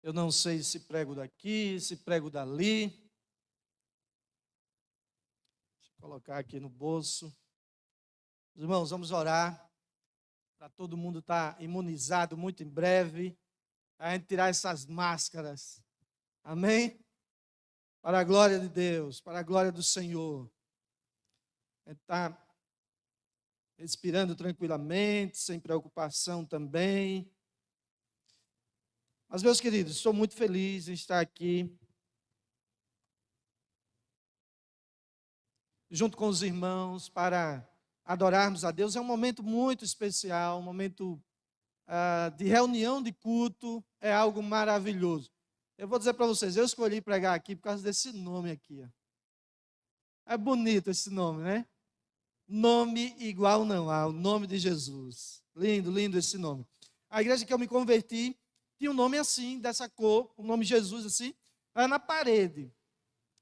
Eu não sei se prego daqui, se prego dali. Deixa eu colocar aqui no bolso. Irmãos, vamos orar para todo mundo estar imunizado muito em breve. A gente tirar essas máscaras. Amém? Para a glória de Deus, para a glória do Senhor. A gente está respirando tranquilamente, sem preocupação também. Mas, meus queridos, estou muito feliz em estar aqui junto com os irmãos para adorarmos a Deus. É um momento muito especial, um momento de reunião de culto, é algo maravilhoso. Eu vou dizer para vocês, eu escolhi pregar aqui por causa desse nome aqui. Ó. É bonito esse nome, né? Nome igual não há, o nome de Jesus. Lindo, lindo esse nome. A igreja que eu me converti tinha um nome assim, dessa cor, o nome Jesus assim, era na parede.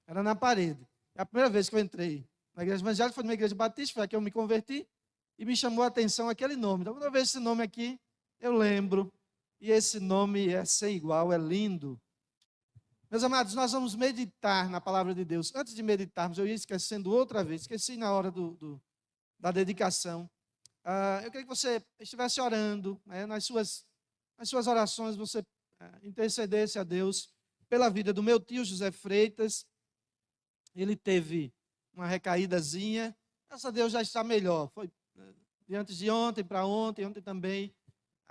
Era na parede. É a primeira vez que eu entrei na igreja evangélica, foi numa igreja batista, foi a que eu me converti, e me chamou a atenção aquele nome. Então, quando eu vejo esse nome aqui, eu lembro, e esse nome é sem igual, é lindo. Meus amados, nós vamos meditar na palavra de Deus. Antes de meditarmos, eu ia esquecendo outra vez, esqueci na hora da dedicação. Eu queria que você estivesse orando, né, nas suas orações, você intercedesse a Deus pela vida do meu tio José Freitas. Ele teve uma recaídazinha, graças a Deus já está melhor. Foi de antes de ontem para ontem também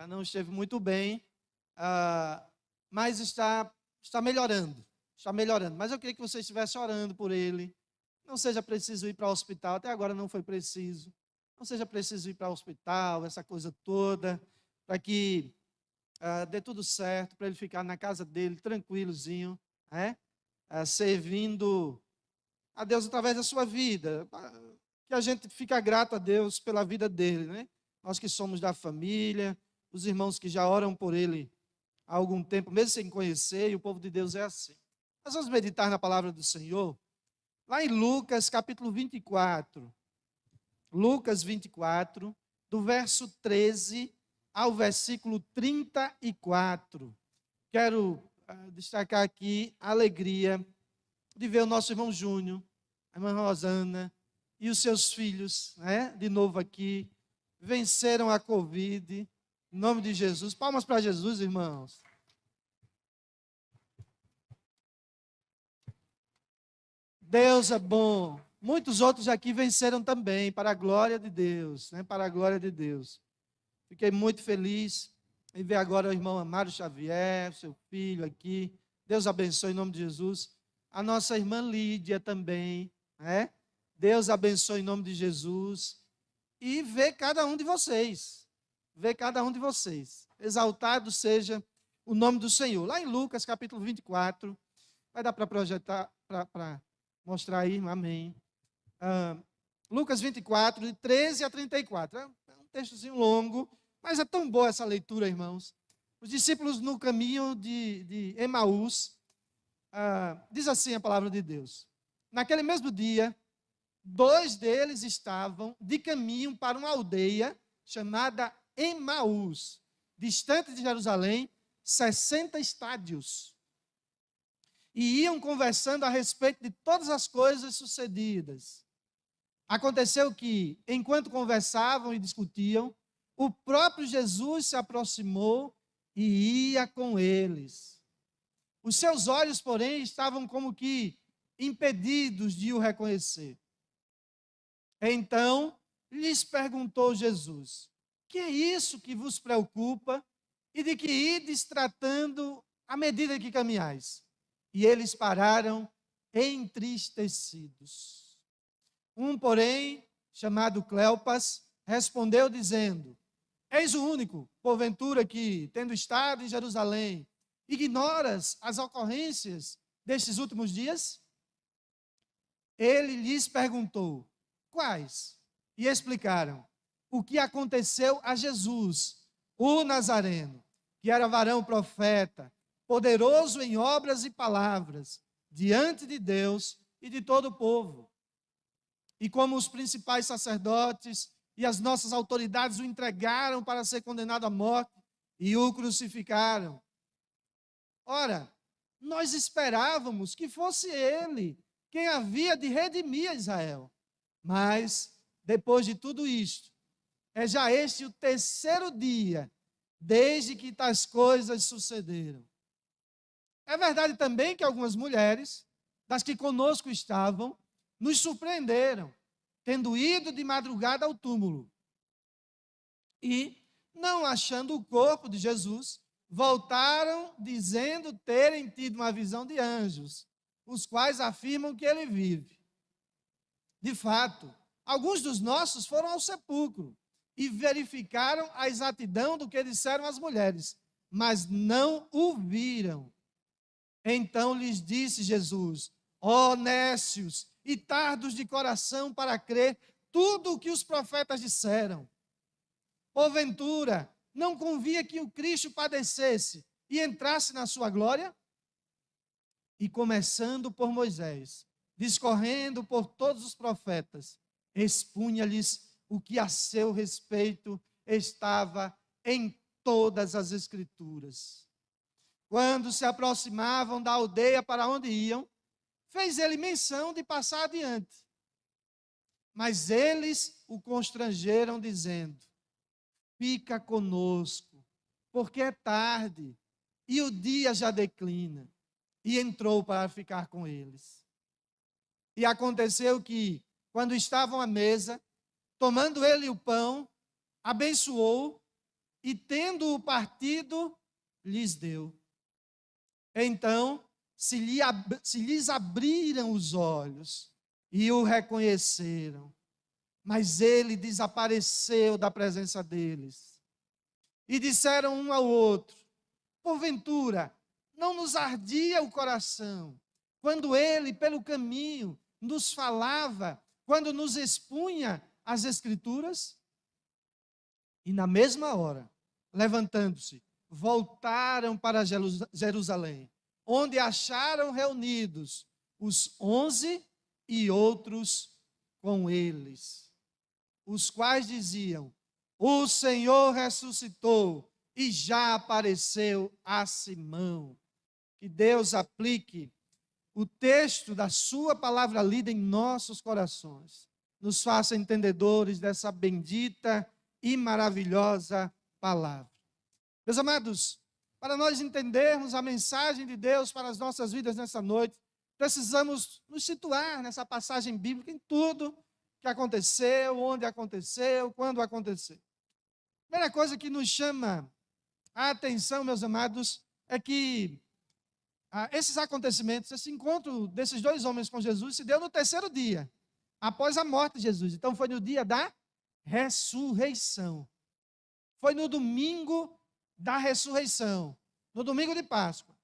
não esteve muito bem, mas está melhorando, está melhorando. Mas eu queria que você estivesse orando por ele. Não seja preciso ir para o hospital, até agora não foi preciso. Não seja preciso ir para o hospital, essa coisa toda, para que dê tudo certo, para ele ficar na casa dele, tranquilozinho, né? Servindo a Deus através da sua vida. Que a gente fica grato a Deus pela vida dele, né? Nós que somos da família, os irmãos que já oram por ele há algum tempo, mesmo sem conhecer, e o povo de Deus é assim. Nós vamos meditar na palavra do Senhor, lá em Lucas capítulo 24. Lucas 24, do verso 13 ao versículo 34. Quero destacar aqui a alegria de ver o nosso irmão Júnior, a irmã Rosana e os seus filhos, né, de novo aqui, venceram a Covid, em nome de Jesus. Palmas para Jesus, irmãos. Deus é bom. Muitos outros aqui venceram também, para a glória de Deus, né, para a glória de Deus. Fiquei muito feliz em ver agora o irmão Amaro Xavier, seu filho aqui. Deus abençoe em nome de Jesus. A nossa irmã Lídia também, né? Deus abençoe em nome de Jesus. E ver cada um de vocês. Ver cada um de vocês. Exaltado seja o nome do Senhor. Lá em Lucas, capítulo 24. Vai dar para projetar, para mostrar aí, amém. Lucas 24, de 13 a 34. É um textozinho longo, mas é tão boa essa leitura, irmãos. Os discípulos no caminho de Emaús, diz assim a palavra de Deus. Naquele mesmo dia, 2 deles estavam de caminho para uma aldeia chamada Emaús, distante de Jerusalém, 60 estádios. E iam conversando a respeito de todas as coisas sucedidas. Aconteceu que, enquanto conversavam e discutiam, o próprio Jesus se aproximou e ia com eles. Os seus olhos, porém, estavam como que impedidos de o reconhecer. Então, lhes perguntou Jesus: que é isso que vos preocupa e de que ides tratando à medida que caminhais? E eles pararam entristecidos. Um, porém, chamado Cleopas, respondeu dizendo: eis o único, porventura, que, tendo estado em Jerusalém, ignoras as ocorrências destes últimos dias? Ele lhes perguntou: quais? E explicaram o que aconteceu a Jesus, o Nazareno, que era varão profeta, poderoso em obras e palavras, diante de Deus e de todo o povo. E como os principais sacerdotes e as nossas autoridades o entregaram para ser condenado à morte e o crucificaram. Ora, nós esperávamos que fosse ele quem havia de redimir a Israel. Mas, depois de tudo isto, é já este o terceiro dia desde que tais coisas sucederam. É verdade também que algumas mulheres, das que conosco estavam, nos surpreenderam, tendo ido de madrugada ao túmulo. E, não achando o corpo de Jesus, voltaram dizendo terem tido uma visão de anjos, os quais afirmam que ele vive. De fato, alguns dos nossos foram ao sepulcro e verificaram a exatidão do que disseram as mulheres, mas não o viram. Então lhes disse Jesus: ó nécios e tardos de coração para crer tudo o que os profetas disseram. Porventura, não convia que o Cristo padecesse e entrasse na sua glória? E começando por Moisés, discorrendo por todos os profetas, expunha-lhes o que a seu respeito estava em todas as Escrituras. Quando se aproximavam da aldeia para onde iam, fez ele menção de passar adiante. Mas eles o constrangeram, dizendo: fica conosco, porque é tarde e o dia já declina. E entrou para ficar com eles. E aconteceu que, quando estavam à mesa, tomando ele o pão, abençoou e, tendo-o partido, lhes deu. Então se lhes abriram os olhos e o reconheceram, mas ele desapareceu da presença deles. E disseram um ao outro: porventura, não nos ardia o coração quando ele, pelo caminho, nos falava, quando nos expunha as Escrituras? E na mesma hora, levantando-se, voltaram para Jerusalém, onde acharam reunidos os 11 e outros com eles, os quais diziam: o Senhor ressuscitou e já apareceu a Simão. Que Deus aplique o texto da sua palavra lida em nossos corações, nos faça entendedores dessa bendita e maravilhosa palavra. Meus amados, para nós entendermos a mensagem de Deus para as nossas vidas nessa noite, precisamos nos situar nessa passagem bíblica em tudo que aconteceu, onde aconteceu, quando aconteceu. A primeira coisa que nos chama a atenção, meus amados, é que esses acontecimentos, esse encontro desses dois homens com Jesus se deu no terceiro dia, após a morte de Jesus. Então foi no dia da ressurreição. Foi no domingo da ressurreição, no domingo de Páscoa.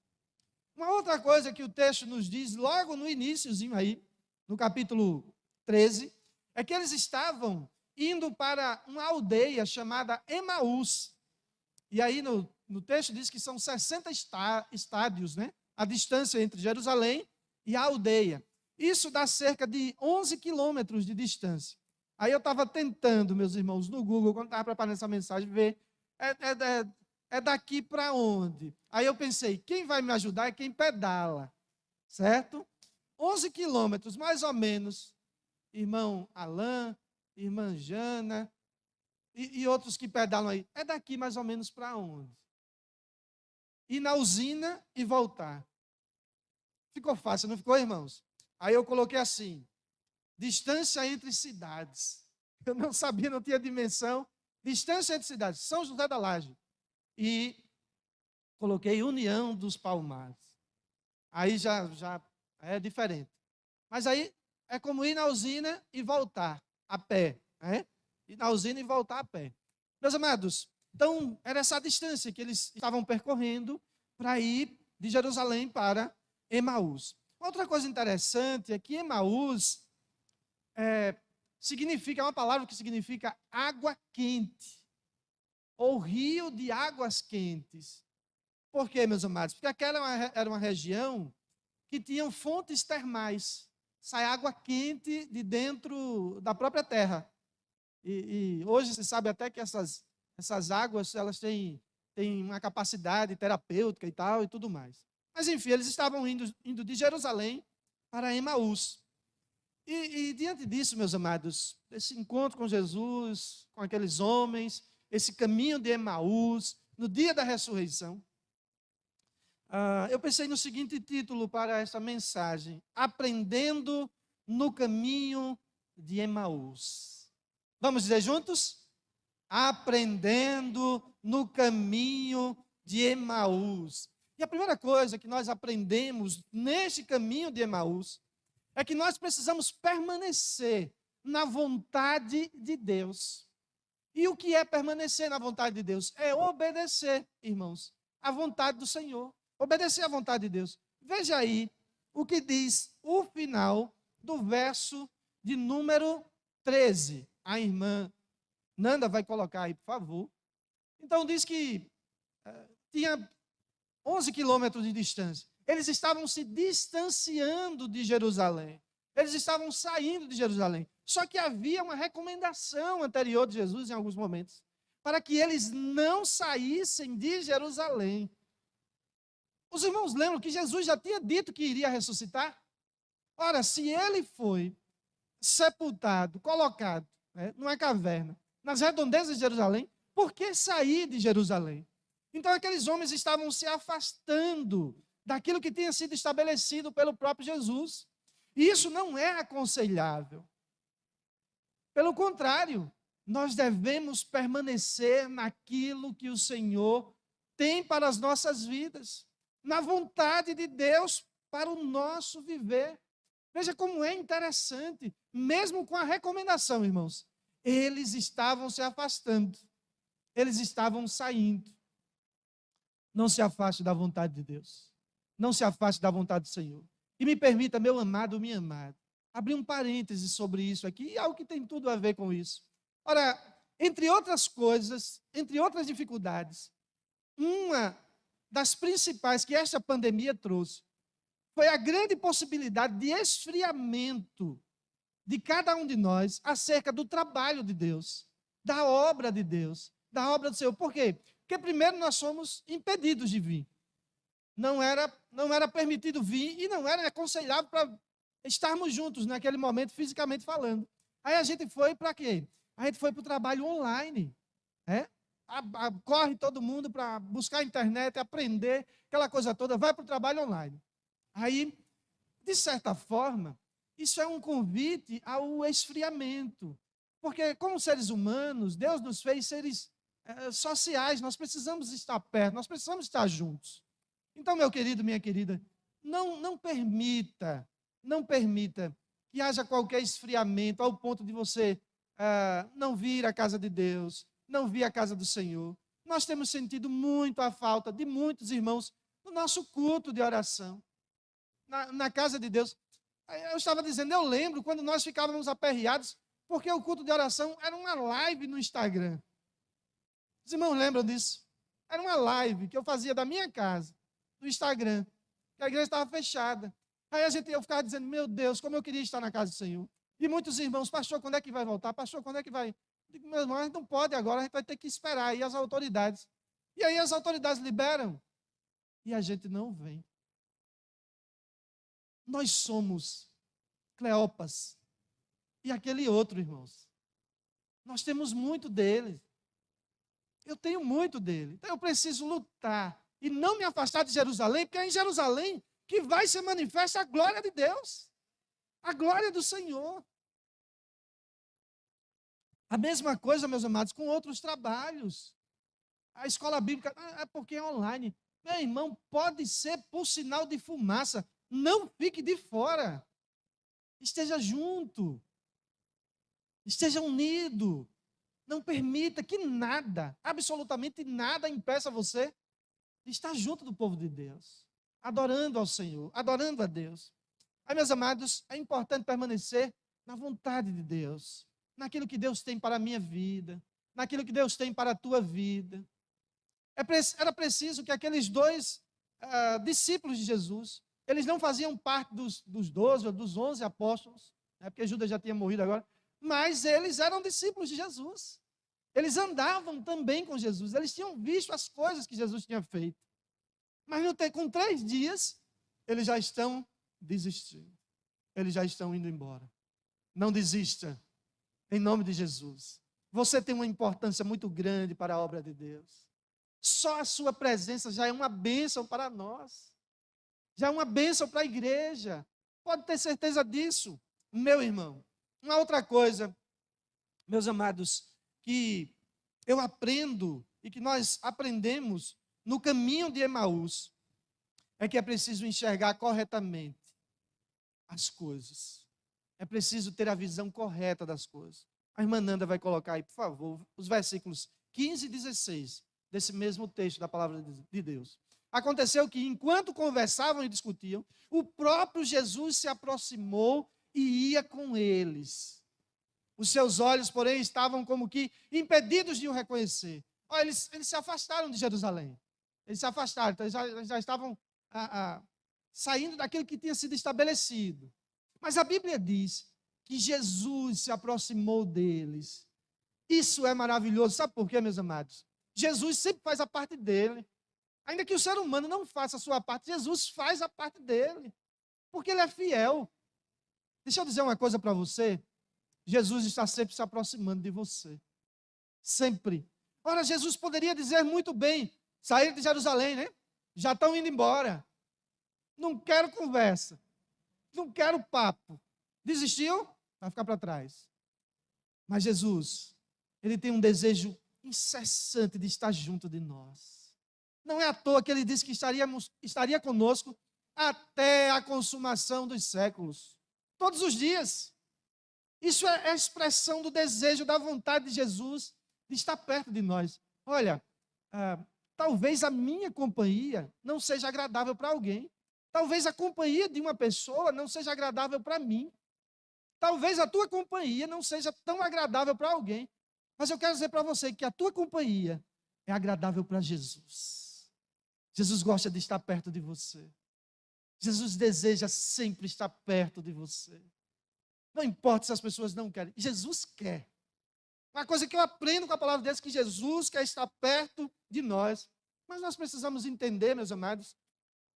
Uma outra coisa que o texto nos diz, logo no iníciozinho aí, no capítulo 13, é que eles estavam indo para uma aldeia chamada Emaús. E aí no texto diz que são 60 estádios, né? A distância entre Jerusalém e a aldeia. Isso dá cerca de 11 quilômetros de distância. Aí eu estava tentando, meus irmãos, no Google, quando estava preparando essa mensagem, ver é daqui para onde? Aí eu pensei, quem vai me ajudar é quem pedala, certo? 11 quilômetros, mais ou menos. Irmão Alain, irmã Jana e outros que pedalam aí. É daqui mais ou menos para onde? Ir na usina e voltar. Ficou fácil, não ficou, irmãos? Aí eu coloquei assim: distância entre cidades. Eu não sabia, não tinha dimensão. Distância entre cidades. São José da Laje. E coloquei União dos Palmares. Aí já é diferente. Mas aí é como ir na usina e voltar a pé. Né? Ir na usina e voltar a pé. Meus amados, então era essa a distância que eles estavam percorrendo para ir de Jerusalém para Emaús. Outra coisa interessante é que Emaús significa, é uma palavra que significa água quente, ou rio de águas quentes. Por quê, meus amados? Porque aquela era uma região que tinha fontes termais. Sai água quente de dentro da própria terra. E hoje se sabe até que essas águas, elas têm uma capacidade terapêutica e tal, e tudo mais. Mas, enfim, eles estavam indo de Jerusalém para Emaús. E diante disso, meus amados, esse encontro com Jesus, com aqueles homens, esse caminho de Emaús, no dia da ressurreição, eu pensei no seguinte título para esta mensagem: Aprendendo no caminho de Emaús. Vamos dizer juntos? Aprendendo no caminho de Emaús. E a primeira coisa que nós aprendemos neste caminho de Emaús é que nós precisamos permanecer na vontade de Deus. E o que é permanecer na vontade de Deus? É obedecer, irmãos, à vontade do Senhor. Obedecer à vontade de Deus. Veja aí o que diz o final do verso de número 13. A irmã Nanda vai colocar aí, por favor. Então diz que tinha 11 quilômetros de distância. Eles estavam se distanciando de Jerusalém. Eles estavam saindo de Jerusalém. Só que havia uma recomendação anterior de Jesus em alguns momentos, para que eles não saíssem de Jerusalém. Os irmãos lembram que Jesus já tinha dito que iria ressuscitar? Ora, se ele foi sepultado, colocado numa caverna, nas redondezas de Jerusalém, por que sair de Jerusalém? Então aqueles homens estavam se afastando daquilo que tinha sido estabelecido pelo próprio Jesus. E isso não é aconselhável. Pelo contrário, nós devemos permanecer naquilo que o Senhor tem para as nossas vidas, na vontade de Deus para o nosso viver. Veja como é interessante, mesmo com a recomendação, irmãos, eles estavam se afastando, eles estavam saindo. Não se afaste da vontade de Deus, não se afaste da vontade do Senhor. E me permita, meu amado, minha amada, abrir um parêntese sobre isso aqui, e algo que tem tudo a ver com isso. Ora, entre outras coisas, entre outras dificuldades, uma das principais que esta pandemia trouxe foi a grande possibilidade de esfriamento de cada um de nós acerca do trabalho de Deus, da obra de Deus, da obra do Senhor. Por quê? Porque primeiro nós somos impedidos de vir. Não era permitido vir e não era aconselhável para estarmos juntos naquele momento, fisicamente falando. Aí a gente foi para quê? A gente foi para o trabalho online. Corre todo mundo para buscar a internet, aprender, aquela coisa toda, vai para o trabalho online. Aí, de certa forma, isso é um convite ao esfriamento. Porque, como seres humanos, Deus nos fez seres sociais, nós precisamos estar perto, nós precisamos estar juntos. Então, meu querido, minha querida, não permita que haja qualquer esfriamento ao ponto de você não vir à casa de Deus, não vir à casa do Senhor. Nós temos sentido muito a falta de muitos irmãos no nosso culto de oração, na casa de Deus. Eu estava dizendo, eu lembro quando nós ficávamos aperreados, porque o culto de oração era uma live no Instagram. Os irmãos lembram disso? Era uma live que eu fazia da minha casa, no Instagram, que a igreja estava fechada. Aí eu ficava dizendo, meu Deus, como eu queria estar na casa do Senhor. E muitos irmãos, pastor, quando é que vai voltar? Pastor, quando é que vai? Eu digo, meu irmão, a gente não pode agora, a gente vai ter que esperar aí as autoridades. E aí as autoridades liberam e a gente não vem. Nós somos Cleopas e aquele outro, irmãos. Nós temos muito dele. Eu tenho muito dele. Então eu preciso lutar e não me afastar de Jerusalém, porque é em Jerusalém que vai se manifestar a glória de Deus, a glória do Senhor. A mesma coisa, meus amados, com outros trabalhos. A escola bíblica é porque é online. Meu irmão, pode ser por sinal de fumaça. Não fique de fora. Esteja junto. Esteja unido. Não permita que nada, absolutamente nada, impeça você de estar junto do povo de Deus, adorando ao Senhor, adorando a Deus. Aí, meus amados, é importante permanecer na vontade de Deus, naquilo que Deus tem para a minha vida, naquilo que Deus tem para a tua vida. Era preciso que aqueles dois discípulos de Jesus, eles não faziam parte dos 12 ou dos 11 apóstolos, porque Judas já tinha morrido agora, mas eles eram discípulos de Jesus. Eles andavam também com Jesus, eles tinham visto as coisas que Jesus tinha feito. Mas com 3 dias, eles já estão desistindo. Eles já estão indo embora. Não desista, em nome de Jesus. Você tem uma importância muito grande para a obra de Deus. Só a sua presença já é uma bênção para nós. Já é uma bênção para a igreja. Pode ter certeza disso, meu irmão. Uma outra coisa, meus amados, que eu aprendo e que nós aprendemos no caminho de Emaús, é que é preciso enxergar corretamente as coisas. É preciso ter a visão correta das coisas. A irmã Nanda vai colocar aí, por favor, os versículos 15 e 16 desse mesmo texto da palavra de Deus. Aconteceu que, enquanto conversavam e discutiam, o próprio Jesus se aproximou e ia com eles. Os seus olhos, porém, estavam como que impedidos de o reconhecer. Olha, eles se afastaram de Jerusalém. Eles se afastaram, então eles já estavam saindo daquilo que tinha sido estabelecido. Mas a Bíblia diz que Jesus se aproximou deles. Isso é maravilhoso. Sabe por quê, meus amados? Jesus sempre faz a parte dele. Ainda que o ser humano não faça a sua parte, Jesus faz a parte dele. Porque ele é fiel. Deixa eu dizer uma coisa para você. Jesus está sempre se aproximando de você. Sempre. Ora, Jesus poderia dizer muito bem, sair de Jerusalém, né? Já estão indo embora. Não quero conversa. Não quero papo. Desistiu? Vai ficar para trás. Mas Jesus, ele tem um desejo incessante de estar junto de nós. Não é à toa que ele disse que estaria conosco até a consumação dos séculos. Todos os dias. Isso é a expressão do desejo, da vontade de Jesus de estar perto de nós. Olha, talvez a minha companhia não seja agradável para alguém. Talvez a companhia de uma pessoa não seja agradável para mim. Talvez a tua companhia não seja tão agradável para alguém. Mas eu quero dizer para você que a tua companhia é agradável para Jesus. Jesus gosta de estar perto de você. Jesus deseja sempre estar perto de você. Não importa se as pessoas não querem. Jesus quer. Uma coisa que eu aprendo com a palavra de Deus é que Jesus quer estar perto de nós. Mas nós precisamos entender, meus amados,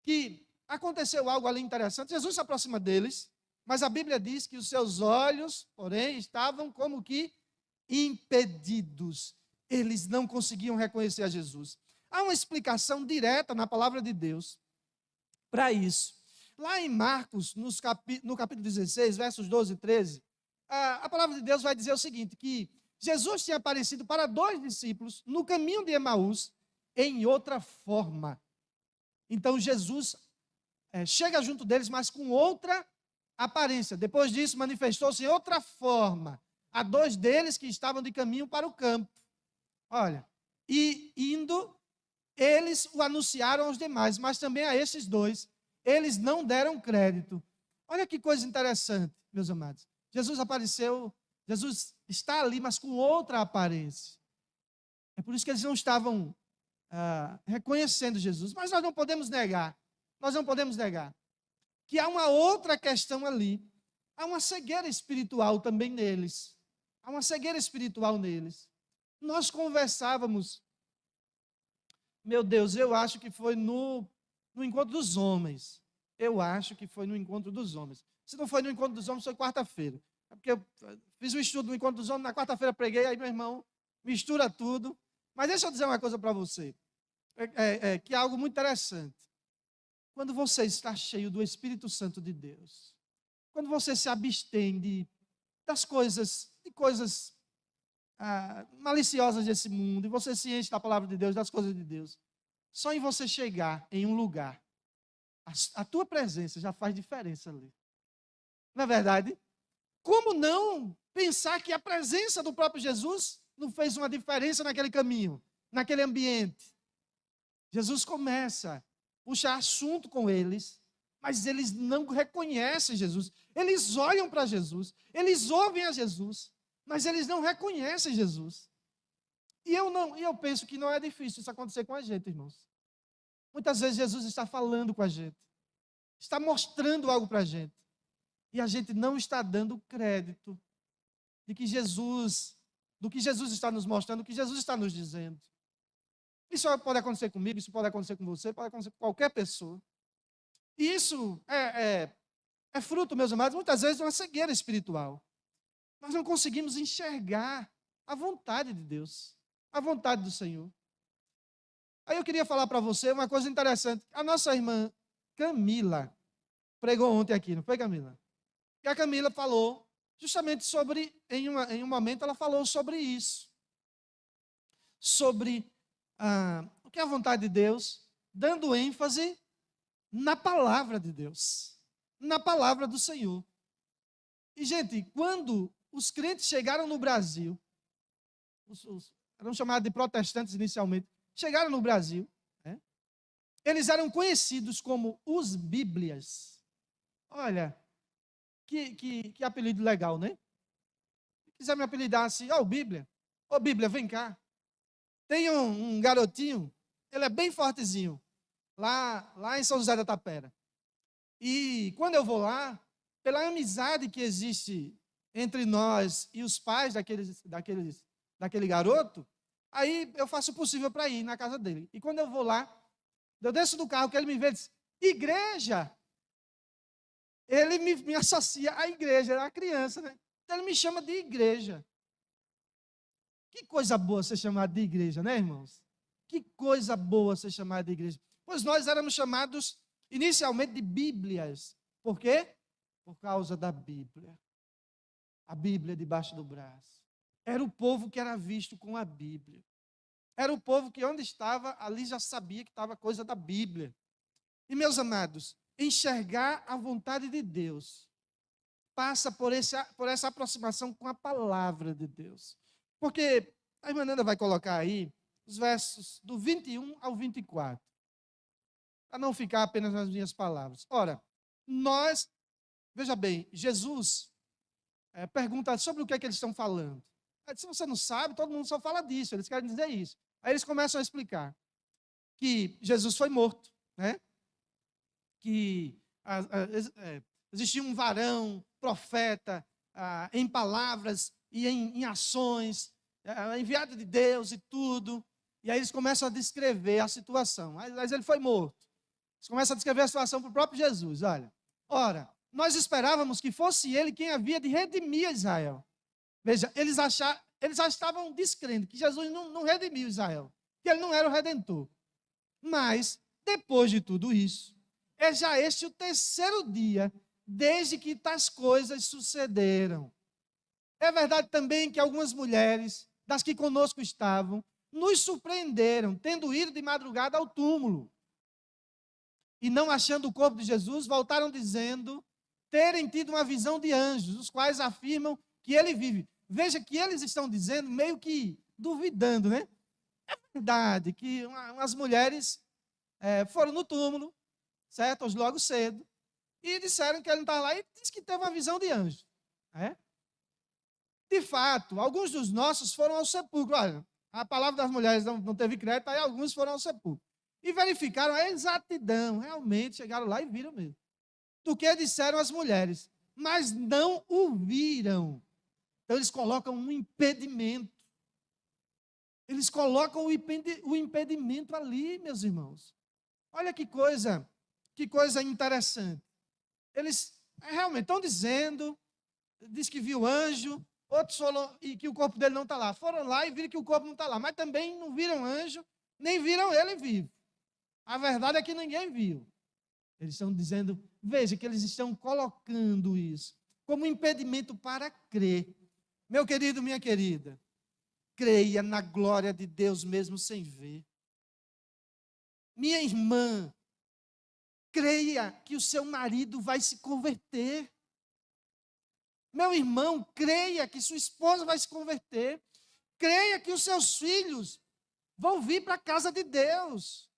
que aconteceu algo ali interessante. Jesus se aproxima deles, mas a Bíblia diz que os seus olhos, porém, estavam como que impedidos. Eles não conseguiam reconhecer a Jesus. Há uma explicação direta na palavra de Deus para isso. Lá em Marcos, no capítulo 16, versos 12 e 13, a palavra de Deus vai dizer o seguinte, que Jesus tinha aparecido para 2 discípulos no caminho de Emaús em outra forma. Então Jesus chega junto deles, mas com outra aparência. Depois disso, manifestou-se em outra forma a 2 deles que estavam de caminho para o campo. Olha, e indo, eles o anunciaram aos demais, mas também a esses 2, eles não deram crédito. Olha que coisa interessante, meus amados. Jesus apareceu, Jesus está ali, mas com outra aparência. É por isso que eles não estavam reconhecendo Jesus. Mas nós não podemos negar que há uma outra questão ali. Há uma cegueira espiritual também neles. Há uma cegueira espiritual neles. Nós conversávamos, meu Deus, eu acho que foi no encontro dos homens. Eu acho que foi no encontro dos homens. Se não foi no encontro dos homens, foi quarta-feira. É porque eu fiz o estudo no encontro dos homens, na quarta-feira preguei, aí meu irmão mistura tudo. Mas deixa eu dizer uma coisa para você, que é algo muito interessante. Quando você está cheio do Espírito Santo de Deus, quando você se abstém de coisas maliciosas desse mundo, e você se enche da palavra de Deus, das coisas de Deus, só em você chegar em um lugar, a tua presença já faz diferença ali. Não é verdade? Como não pensar que a presença do próprio Jesus não fez uma diferença naquele caminho, naquele ambiente? Jesus começa a puxar assunto com eles, mas eles não reconhecem Jesus. Eles olham para Jesus, eles ouvem a Jesus, mas eles não reconhecem Jesus. E eu penso que não é difícil isso acontecer com a gente, irmãos. Muitas vezes Jesus está falando com a gente, está mostrando algo para a gente, e a gente não está dando crédito do que Jesus está nos mostrando, do que Jesus está nos dizendo. Isso pode acontecer comigo, isso pode acontecer com você, pode acontecer com qualquer pessoa. E isso é fruto, meus amados, muitas vezes de uma cegueira espiritual. Nós não conseguimos enxergar a vontade de Deus, a vontade do Senhor. Aí eu queria falar para você uma coisa interessante. A nossa irmã Camila pregou ontem aqui, não foi, Camila? E a Camila falou justamente sobre, em um momento ela falou sobre isso. Sobre o que é a vontade de Deus, dando ênfase na palavra de Deus, na palavra do Senhor. E, gente, quando os crentes chegaram no Brasil, eram chamados de protestantes inicialmente, chegaram no Brasil, né? Eles eram conhecidos como os Bíblias. Olha, que apelido legal, né? Se quiser me apelidar assim, Bíblia, Bíblia, vem cá. Tem um garotinho, ele é bem fortezinho, lá em São José da Tapera. E quando eu vou lá, pela amizade que existe entre nós e os pais daquele garoto, aí eu faço o possível para ir na casa dele. E quando eu vou lá, eu desço do carro, que ele me vê e diz, igreja! Ele me associa à igreja, à criança, né? Então ele me chama de igreja. Que coisa boa ser chamado de igreja, né, irmãos? Que coisa boa ser chamado de igreja. Pois nós éramos chamados inicialmente de Bíblias. Por quê? Por causa da Bíblia. A Bíblia debaixo do braço. Era o povo que era visto com a Bíblia. Era o povo que onde estava, ali já sabia que estava coisa da Bíblia. E, meus amados, enxergar a vontade de Deus passa por essa aproximação com a palavra de Deus. Porque a irmã Nanda vai colocar aí os versos do 21 ao 24. Para não ficar apenas nas minhas palavras. Ora, veja bem, Jesus pergunta sobre o que é que eles estão falando. Se você não sabe, todo mundo só fala disso, eles querem dizer isso. Aí eles começam a explicar que Jesus foi morto, né? Que existia um varão, profeta, em palavras e em ações, enviado de Deus e tudo. E aí eles começam a descrever a situação. Mas ele foi morto. Eles começam a descrever a situação para o próprio Jesus. Ora, nós esperávamos que fosse ele quem havia de redimir Israel. Veja, eles já estavam descrendo que Jesus não redimiu Israel, que ele não era o redentor. Mas, depois de tudo isso, é já este o terceiro dia desde que tais coisas sucederam. É verdade também que algumas mulheres, das que conosco estavam, nos surpreenderam, tendo ido de madrugada ao túmulo. E não achando o corpo de Jesus, voltaram dizendo terem tido uma visão de anjos, os quais afirmam que ele vive. Veja que eles estão dizendo, meio que duvidando, né? É verdade que umas mulheres foram no túmulo, certo? Hoje logo cedo, e disseram que ele não estava lá e disse que teve uma visão de anjo. De fato, alguns dos nossos foram ao sepulcro. Olha, a palavra das mulheres não teve crédito, aí alguns foram ao sepulcro. E verificaram a exatidão, realmente chegaram lá e viram mesmo. Do que disseram as mulheres, mas não o viram. Então eles colocam um impedimento. Eles colocam o impedimento ali, meus irmãos. Olha que coisa interessante. Eles realmente estão dizendo, diz que viu anjo, outros falam e que o corpo dele não está lá. Foram lá e viram que o corpo não está lá, mas também não viram anjo, nem viram ele vivo. A verdade é que ninguém viu. Eles estão dizendo, veja que eles estão colocando isso como impedimento para crer. Meu querido, minha querida, creia na glória de Deus mesmo sem ver. Minha irmã, creia que o seu marido vai se converter. Meu irmão, creia que sua esposa vai se converter. Creia que os seus filhos vão vir para a casa de Deus.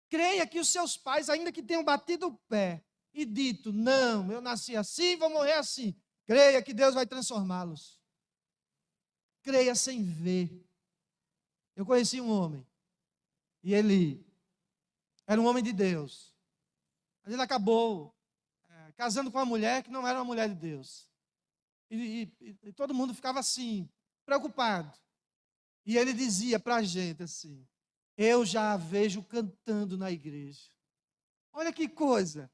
Creia que os seus pais, ainda que tenham batido o pé e dito, não, eu nasci assim, vou morrer assim. Creia que Deus vai transformá-los. Creia sem ver. Eu conheci um homem, e ele era um homem de Deus. Mas ele acabou casando com uma mulher que não era uma mulher de Deus. E todo mundo ficava assim, preocupado. E ele dizia para a gente assim: eu já a vejo cantando na igreja. Olha que coisa.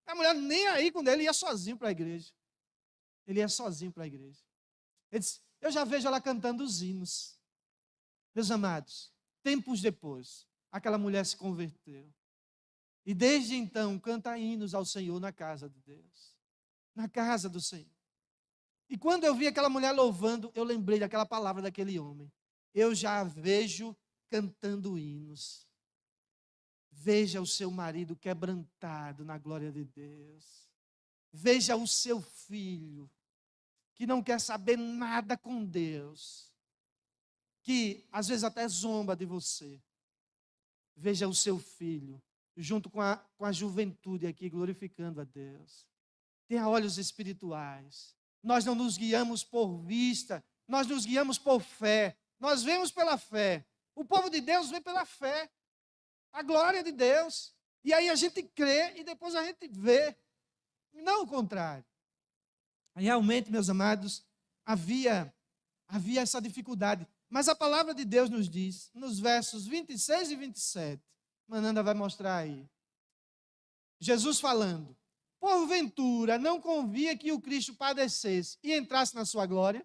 A mulher nem aí quando ele ia sozinho para a igreja. Ele ia sozinho para a igreja. Ele disse: eu já vejo ela cantando os hinos. Meus amados, tempos depois, aquela mulher se converteu. E desde então canta hinos ao Senhor na casa de Deus. Na casa do Senhor. E quando eu vi aquela mulher louvando, eu lembrei daquela palavra daquele homem. Eu já a vejo cantando hinos. Veja o seu marido quebrantado na glória de Deus. Veja o seu filho, que não quer saber nada com Deus, que às vezes até zomba de você. Veja o seu filho, junto com a juventude aqui, glorificando a Deus. Tenha olhos espirituais. Nós não nos guiamos por vista, nós nos guiamos por fé. Nós vemos pela fé. O povo de Deus vê pela fé. A glória de Deus. E aí a gente crê e depois a gente vê. Não o contrário. Realmente, meus amados, havia essa dificuldade. Mas a palavra de Deus nos diz, nos versos 26 e 27, Mananda vai mostrar aí. Jesus falando: porventura não convia que o Cristo padecesse e entrasse na sua glória?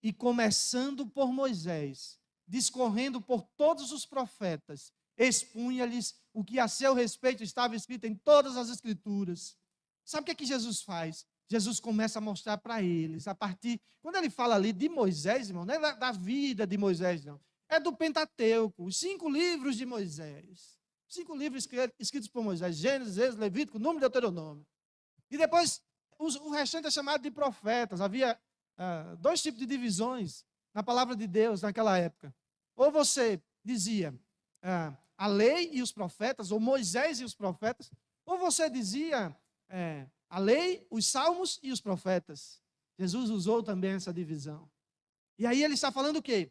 E começando por Moisés, discorrendo por todos os profetas, expunha-lhes o que a seu respeito estava escrito em todas as Escrituras. Sabe o que Jesus faz? Jesus começa a mostrar para eles, a partir, quando ele fala ali de Moisés, irmão, não é da vida de Moisés, não. É do Pentateuco, os 5 livros de Moisés. 5 livros escritos por Moisés: Gênesis, Êxodo, Levítico, Número e Deuteronômio. E depois, o restante é chamado de profetas. Havia 2 tipos de divisões na palavra de Deus naquela época. Ou você dizia a lei e os profetas, ou Moisés e os profetas, ou você dizia a lei, os salmos e os profetas. Jesus usou também essa divisão. E aí ele está falando o quê?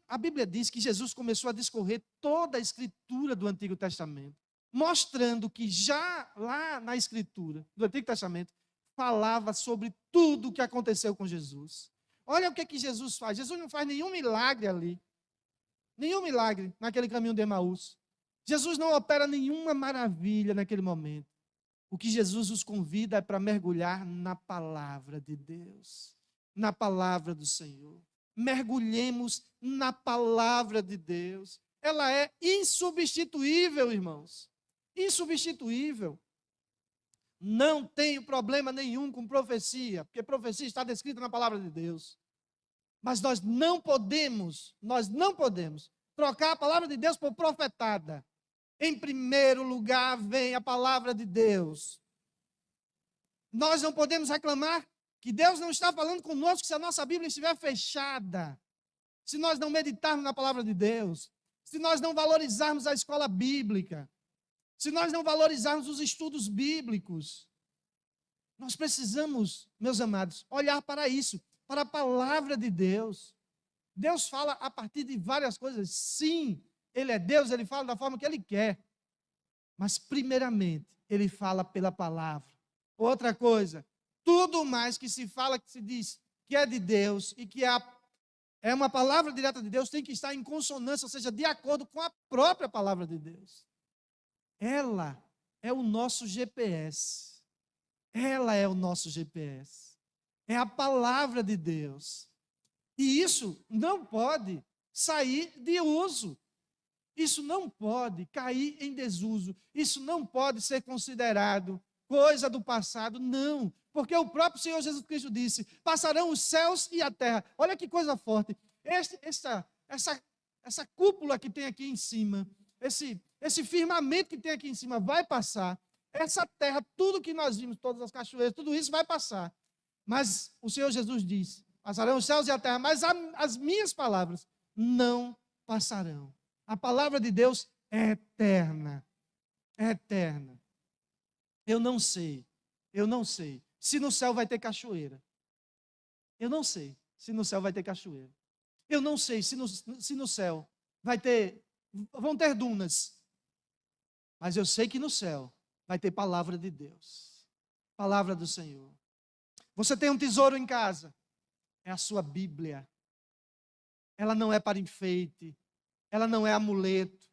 A Bíblia diz que Jesus começou a discorrer toda a escritura do Antigo Testamento, mostrando que já lá na escritura do Antigo Testamento falava sobre tudo o que aconteceu com Jesus. Olha o que Jesus faz. Jesus não faz nenhum milagre ali. Nenhum milagre naquele caminho de Emaús. Jesus não opera nenhuma maravilha naquele momento. O que Jesus nos convida é para mergulhar na palavra de Deus, na palavra do Senhor. Mergulhemos na palavra de Deus. Ela é insubstituível, irmãos. Insubstituível. Não tenho problema nenhum com profecia, porque profecia está descrita na palavra de Deus. Mas nós não podemos trocar a palavra de Deus por profetada. Em primeiro lugar vem a palavra de Deus. Nós não podemos reclamar que Deus não está falando conosco se a nossa Bíblia estiver fechada, se nós não meditarmos na palavra de Deus, se nós não valorizarmos a escola bíblica, se nós não valorizarmos os estudos bíblicos. Nós precisamos, meus amados, olhar para isso, para a palavra de Deus. Deus fala a partir de várias coisas. Sim, Ele é Deus, Ele fala da forma que Ele quer. Mas, primeiramente, Ele fala pela palavra. Outra coisa, tudo mais que se fala, que se diz que é de Deus e que é uma palavra direta de Deus, tem que estar em consonância, ou seja, de acordo com a própria palavra de Deus. Ela é o nosso GPS. Ela é o nosso GPS. É a palavra de Deus. E isso não pode sair de uso. Isso não pode cair em desuso. Isso não pode ser considerado coisa do passado, não. Porque o próprio Senhor Jesus Cristo disse: passarão os céus e a terra. Olha que coisa forte. Essa cúpula que tem aqui em cima, esse firmamento que tem aqui em cima vai passar. Essa terra, tudo que nós vimos, todas as cachoeiras, tudo isso vai passar. Mas o Senhor Jesus diz: passarão os céus e a terra, mas as minhas palavras não passarão. A palavra de Deus é eterna. É eterna. Eu não sei se no céu vai ter cachoeira. Eu não sei se no céu vai ter cachoeira. Eu não sei se no céu vão ter dunas. Mas eu sei que no céu vai ter palavra de Deus. Palavra do Senhor. Você tem um tesouro em casa. É a sua Bíblia. ela não é para enfeite, ela não é amuleto.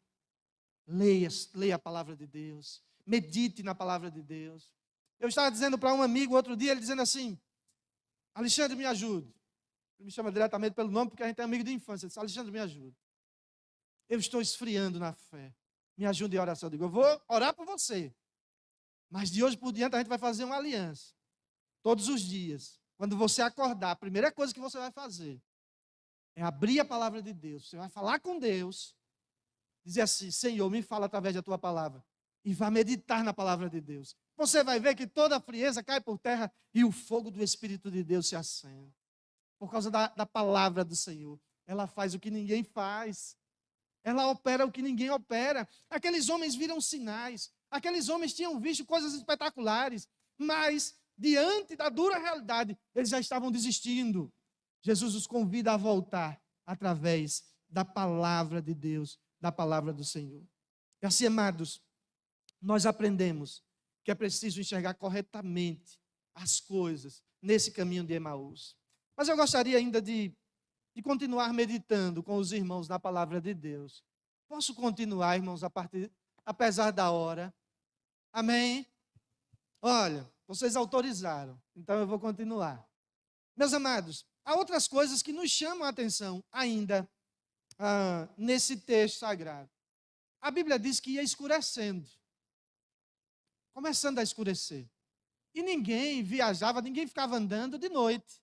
Leia a palavra de Deus, medite na palavra de Deus. Eu estava dizendo para um amigo outro dia, ele dizendo assim: Alexandre, me ajude. Ele me chama diretamente pelo nome, porque a gente é amigo de infância. Ele disse: Alexandre, me ajude. Eu estou esfriando na fé. Me ajude em oração. Eu digo: eu vou orar por você. Mas de hoje por diante a gente vai fazer uma aliança. Todos os dias. Quando você acordar, a primeira coisa que você vai fazer é abrir a palavra de Deus. Você vai falar com Deus. Dizer assim: Senhor, me fala através da tua palavra. E vá meditar na palavra de Deus. Você vai ver que toda a frieza cai por terra e o fogo do Espírito de Deus se acende. Por causa da palavra do Senhor. Ela faz o que ninguém faz. Ela opera o que ninguém opera. Aqueles homens viram sinais. Aqueles homens tinham visto coisas espetaculares. Mas, diante da dura realidade, eles já estavam desistindo. Jesus os convida a voltar através da palavra de Deus, da palavra do Senhor. E assim, amados, nós aprendemos que é preciso enxergar corretamente as coisas nesse caminho de Emaús. Mas eu gostaria ainda de continuar meditando com os irmãos na palavra de Deus. Posso continuar, irmãos, apesar da hora? Amém? Olha, vocês autorizaram, então eu vou continuar. Meus amados, há outras coisas que nos chamam a atenção ainda nesse texto sagrado. A Bíblia diz que ia escurecendo, começando a escurecer. E ninguém viajava, ninguém ficava andando de noite,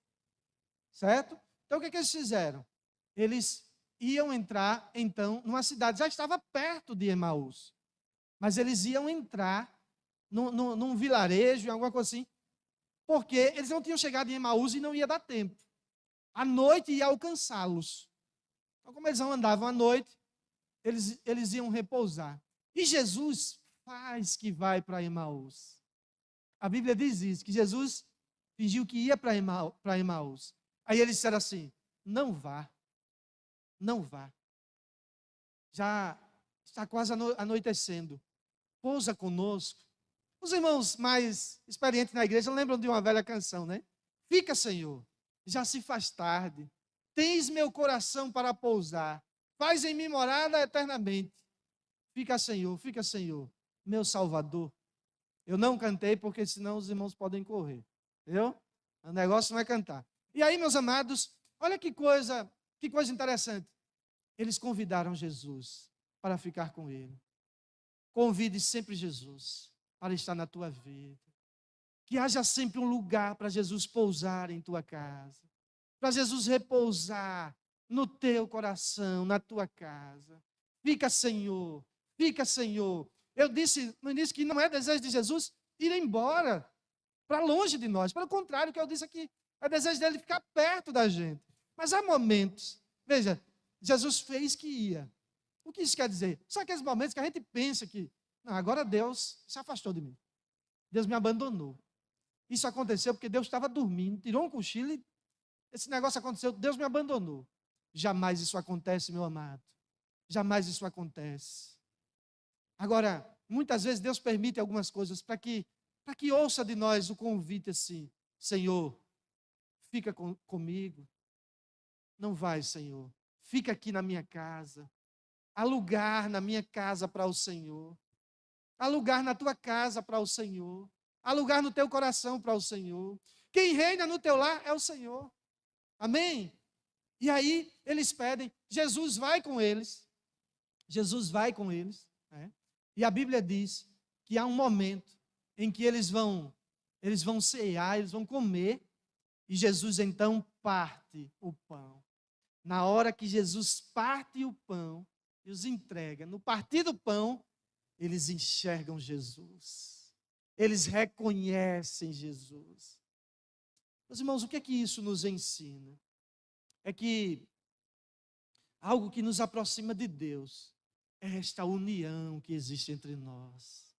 certo? Então o que eles fizeram? Eles iam entrar, então, numa cidade, já estava perto de Emaús, mas eles iam entrar num vilarejo, em alguma coisa assim, porque eles não tinham chegado em Emaús e não ia dar tempo. A noite ia alcançá-los. Então, como eles não andavam à noite, eles iam repousar. E Jesus faz que vai para Emaús. A Bíblia diz isso, que Jesus fingiu que ia para Emaús. Aí eles disseram assim: não vá, não vá. Já está quase anoitecendo. Pousa conosco. Os irmãos mais experientes na igreja lembram de uma velha canção, né? Fica, Senhor, já se faz tarde. Tens meu coração para pousar. Faz em mim morada eternamente. Fica, Senhor, meu Salvador. Eu não cantei porque senão os irmãos podem correr. Entendeu? O negócio não é cantar. E aí, meus amados, olha que coisa interessante. Eles convidaram Jesus para ficar com ele. Convide sempre Jesus para estar na tua vida. Que haja sempre um lugar para Jesus pousar em tua casa. Para Jesus repousar no teu coração, na tua casa. Fica, Senhor. Fica, Senhor. Eu disse no início que não é desejo de Jesus ir embora para longe de nós. Pelo contrário, o que eu disse aqui, é desejo dele ficar perto da gente. Mas há momentos, veja, Jesus fez que ia. O que isso quer dizer? São aqueles momentos que a gente pensa que, não, agora Deus se afastou de mim. Deus me abandonou. Isso aconteceu porque Deus estava dormindo, tirou um cochilo e esse negócio aconteceu, Deus me abandonou. Jamais isso acontece, meu amado. Jamais isso acontece. Agora, muitas vezes Deus permite algumas coisas para que ouça de nós o convite assim: Senhor, fica comigo. Não vai, Senhor. Fica aqui na minha casa. Há lugar na minha casa para o Senhor. Há lugar na tua casa para o Senhor. Há lugar no teu coração para o Senhor. Quem reina no teu lar é o Senhor. Amém? E aí eles pedem, Jesus vai com eles. Jesus vai com eles. Né? E a Bíblia diz que há um momento em que eles vão cear, eles vão comer. E Jesus então parte o pão. Na hora que Jesus parte o pão e os entrega, no partir do pão, eles enxergam Jesus. Eles reconhecem Jesus. Meus irmãos, o que é que isso nos ensina? É que algo que nos aproxima de Deus é esta união que existe entre nós.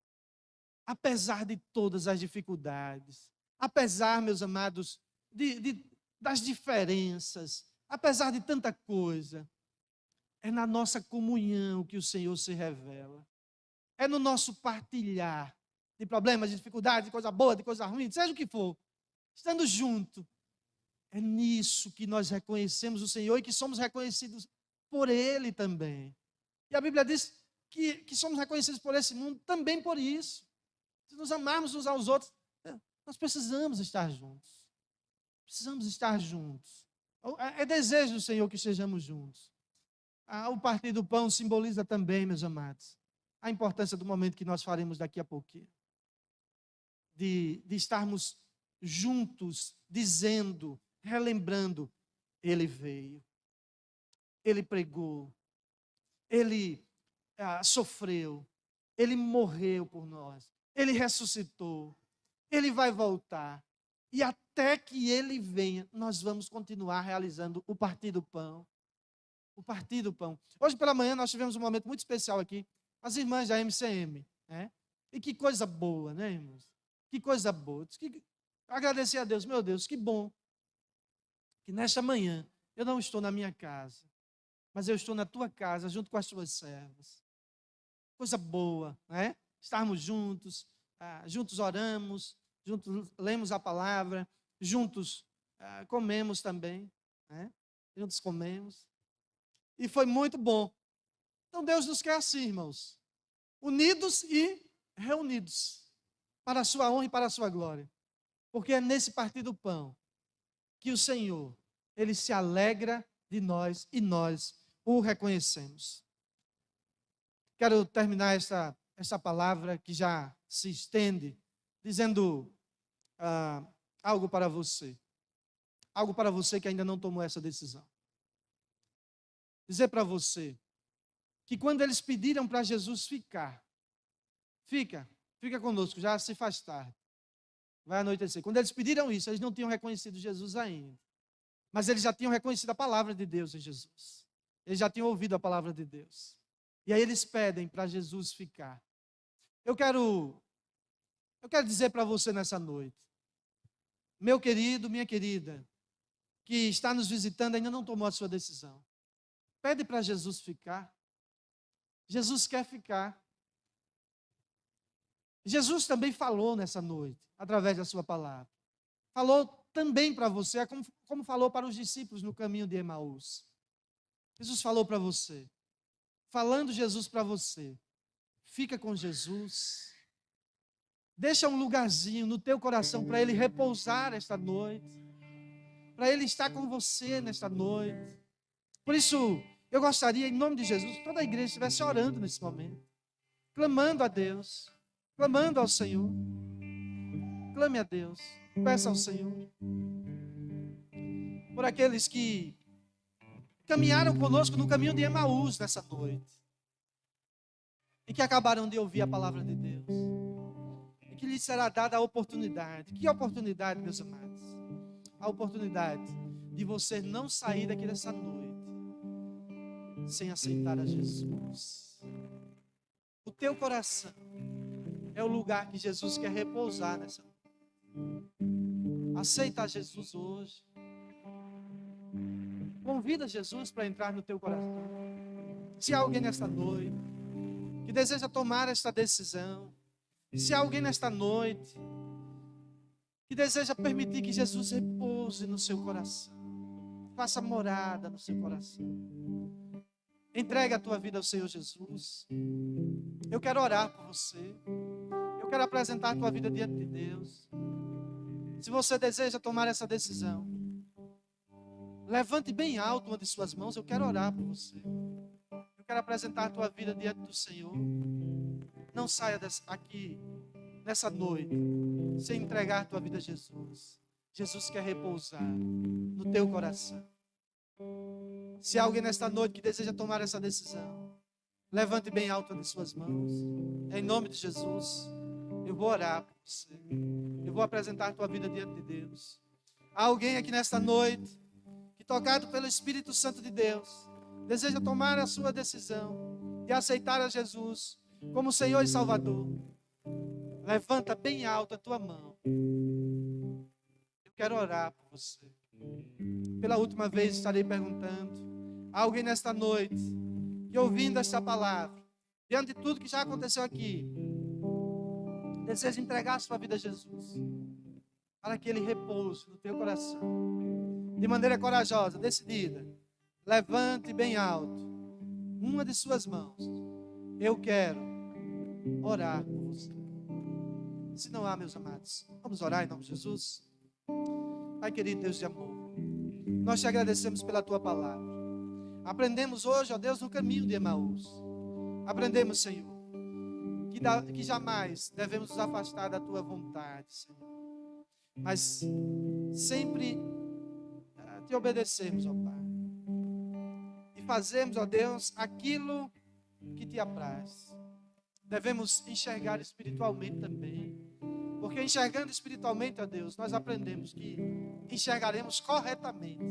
Apesar de todas as dificuldades, apesar, meus amados, das diferenças, apesar de tanta coisa, é na nossa comunhão que o Senhor se revela. É no nosso partilhar de problemas, de dificuldades, de coisa boa, de coisa ruim, seja o que for, estando junto, É nisso que nós reconhecemos o Senhor e que somos reconhecidos por Ele também. E a Bíblia diz que somos reconhecidos por esse mundo também por isso. Se nos amarmos uns aos outros, nós precisamos estar juntos. Precisamos estar juntos. É desejo do Senhor que estejamos juntos. O partir do pão simboliza também, meus amados, a importância do momento que nós faremos daqui a pouquinho. De estarmos juntos, dizendo, relembrando, Ele veio, Ele pregou, Ele sofreu, Ele morreu por nós, Ele ressuscitou, Ele vai voltar. E até que Ele venha, nós vamos continuar realizando o partir do pão. O partir do pão. Hoje pela manhã nós tivemos um momento muito especial aqui, as irmãs da MCM, né? E que coisa boa, né, irmãos? Que coisa boa. Agradecer a Deus, meu Deus, que bom que nesta manhã eu não estou na minha casa, mas eu estou na tua casa, junto com as tuas servas. Coisa boa, né? Estarmos juntos, juntos oramos, juntos lemos a palavra, juntos comemos também, né? Juntos comemos. E foi muito bom. Então Deus nos quer assim, irmãos, unidos e reunidos, para a sua honra e para a sua glória. Porque é nesse partir do pão que o Senhor, Ele se alegra de nós e nós o reconhecemos. Quero terminar essa palavra que já se estende, dizendo algo para você. Algo para você que ainda não tomou essa decisão. Dizer para você que quando eles pediram para Jesus fica conosco, já se faz tarde, vai anoitecer. Quando eles pediram isso, eles não tinham reconhecido Jesus ainda, mas eles já tinham reconhecido a palavra de Deus em Jesus, eles já tinham ouvido a palavra de Deus, e aí eles pedem para Jesus ficar. Eu quero dizer para você nessa noite, meu querido, minha querida, que está nos visitando, ainda não tomou a sua decisão, pede para Jesus ficar. Jesus quer ficar. Jesus também falou nessa noite, através da sua palavra. Falou também para você, como falou para os discípulos no caminho de Emaús. Jesus falou para você, falando Jesus para você, fica com Jesus, deixa um lugarzinho no teu coração para Ele repousar esta noite, para Ele estar com você nesta noite. Por isso, eu gostaria, em nome de Jesus, que toda a igreja estivesse orando nesse momento, clamando a Deus, clamando ao Senhor. Clame a Deus, peça ao Senhor. Por aqueles que caminharam conosco no caminho de Emaús nessa noite, e que acabaram de ouvir a palavra de Deus, e que lhes será dada a oportunidade. Que oportunidade, meus amados? A oportunidade de você não sair daqui dessa noite sem aceitar a Jesus. O teu coração é o lugar que Jesus quer repousar nessa noite. Aceita a Jesus hoje. Convida Jesus para entrar no teu coração. Se há alguém nesta noite que deseja tomar esta decisão, se há alguém nesta noite que deseja permitir que Jesus repouse no seu coração, faça morada no seu coração, entregue a tua vida ao Senhor Jesus. Eu quero orar por você. Eu quero apresentar a tua vida diante de Deus. Se você deseja tomar essa decisão, levante bem alto uma de suas mãos. Eu quero orar por você. Eu quero apresentar a tua vida diante do Senhor. Não saia aqui nessa noite sem entregar a tua vida a Jesus. Jesus quer repousar no teu coração. Se há alguém nesta noite que deseja tomar essa decisão, levante bem alto as suas mãos. Em nome de Jesus, eu vou orar por você. Eu vou apresentar a tua vida diante de Deus. Há alguém aqui nesta noite que, tocado pelo Espírito Santo de Deus, deseja tomar a sua decisão de aceitar a Jesus como Senhor e Salvador. Levanta bem alto a tua mão. Eu quero orar por você. Pela última vez estarei perguntando. Há alguém nesta noite que, ouvindo esta palavra, diante de tudo que já aconteceu aqui, deseja entregar a sua vida a Jesus. para que ele repouse no teu coração. De maneira corajosa, decidida, levante bem alto uma de suas mãos. Eu quero orar por você. Se não há, meus amados, vamos orar em nome de Jesus. Pai querido, Deus de amor, nós te agradecemos pela tua palavra. Aprendemos hoje, ó Deus, no caminho de Emaús. Aprendemos, Senhor, que jamais devemos nos afastar da tua vontade, Senhor. Mas sempre te obedecemos, ó Pai. E fazemos, ó Deus, aquilo que te apraz. Devemos enxergar espiritualmente também. Porque enxergando espiritualmente, ó Deus, nós aprendemos que enxergaremos corretamente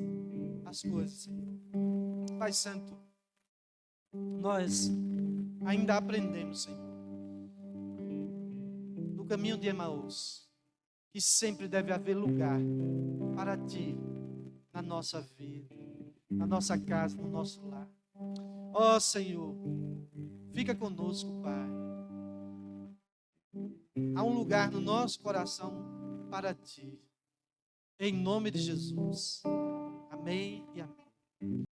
as coisas, Senhor. Pai Santo, nós ainda aprendemos, Senhor, no caminho de Emaús, que sempre deve haver lugar para Ti na nossa vida, na nossa casa, no nosso lar. Ó Senhor, fica conosco, Pai. Há um lugar no nosso coração para Ti. Em nome de Jesus. Amém e amém.